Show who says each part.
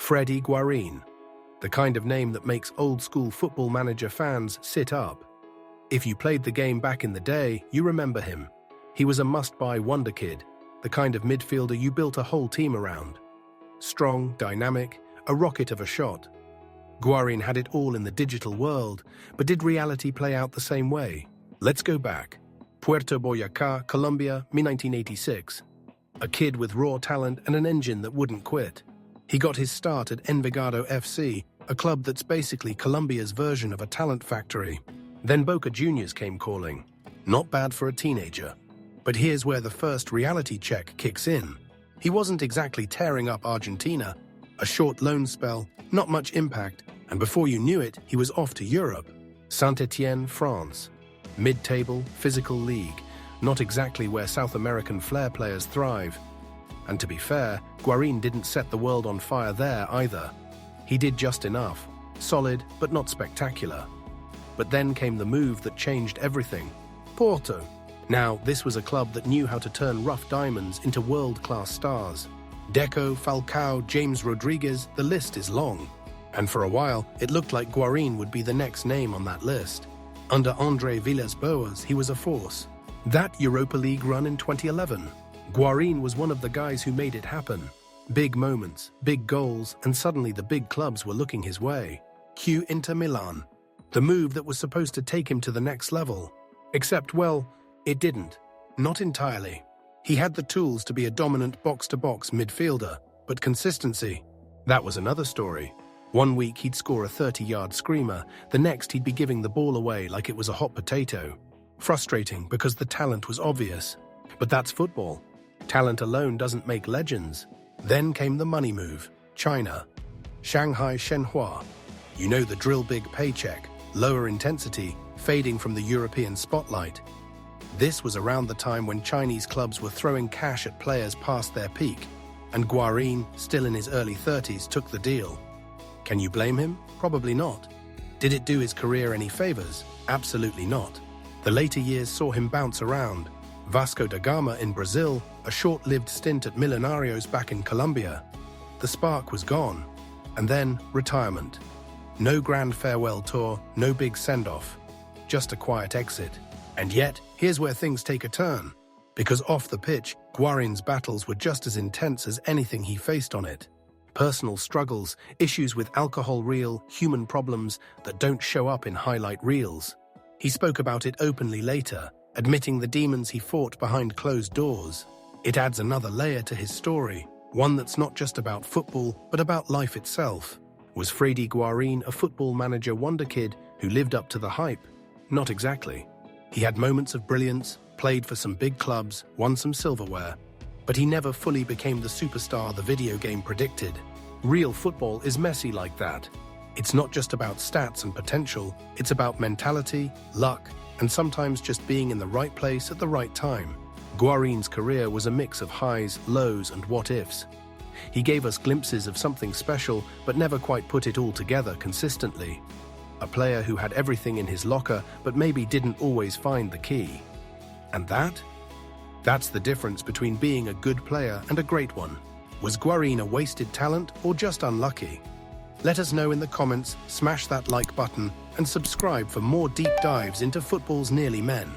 Speaker 1: Fredy Guarin, the kind of name that makes old-school Football Manager fans sit up. If you played the game back in the day, you remember him. He was a must-buy wonder kid, the kind of midfielder you built a whole team around. Strong, dynamic, a rocket of a shot. Guarin had it all in the digital world, but did reality play out the same way? Let's go back. Puerto Boyacá, Colombia, mid-1986. A kid with raw talent and an engine that wouldn't quit. He got his start at Envigado FC, a club that's basically Colombia's version of a talent factory. Then Boca Juniors came calling. Not bad for a teenager. But here's where the first reality check kicks in. He wasn't exactly tearing up Argentina. A short loan spell, not much impact, and before you knew it, he was off to Europe. Saint-Étienne, France. Mid-table, physical league. Not exactly where South American flair players thrive. And to be fair, Guarin didn't set the world on fire there either. He did just enough. Solid, but not spectacular. But then came the move that changed everything. Porto. Now, this was a club that knew how to turn rough diamonds into world-class stars. Deco, Falcao, James Rodriguez, the list is long. And for a while, it looked like Guarin would be the next name on that list. Under André Villas-Boas, he was a force. That Europa League run in 2011. Guarin was one of the guys who made it happen. Big moments, big goals, and suddenly the big clubs were looking his way. Cue Inter Milan. The move that was supposed to take him to the next level. Except, well, it didn't. Not entirely. He had the tools to be a dominant box-to-box midfielder, but consistency, that was another story. One week he'd score a 30-yard screamer, the next he'd be giving the ball away like it was a hot potato. Frustrating because the talent was obvious. But that's football. Talent alone doesn't make legends. Then came the money move, China. Shanghai Shenhua. You know the drill, big paycheck, lower intensity, fading from the European spotlight. This was around the time when Chinese clubs were throwing cash at players past their peak, and Guarin, still in his early 30s, took the deal. Can you blame him? Probably not. Did it do his career any favors? Absolutely not. The later years saw him bounce around. Vasco da Gama in Brazil, a short-lived stint at Millonarios back in Colombia. The spark was gone. And then, retirement. No grand farewell tour, no big send-off. Just a quiet exit. And yet, here's where things take a turn. Because off the pitch, Guarin's battles were just as intense as anything he faced on it. Personal struggles, issues with alcohol, real, human problems that don't show up in highlight reels. He spoke about it openly later, admitting the demons he fought behind closed doors. It adds another layer to his story, one that's not just about football, but about life itself. Was Freddy Guarin a Football Manager wonderkid who lived up to the hype? Not exactly. He had moments of brilliance, played for some big clubs, won some silverware, but he never fully became the superstar the video game predicted. Real football is messy like that. It's not just about stats and potential, it's about mentality, luck, and sometimes just being in the right place at the right time. Guarin's career was a mix of highs, lows, and what-ifs. He gave us glimpses of something special, but never quite put it all together consistently. A player who had everything in his locker, but maybe didn't always find the key. And that's the difference between being a good player and a great one. Was Guarin a wasted talent or just unlucky? Let us know in the comments, smash that like button, and subscribe for more deep dives into football's nearly men.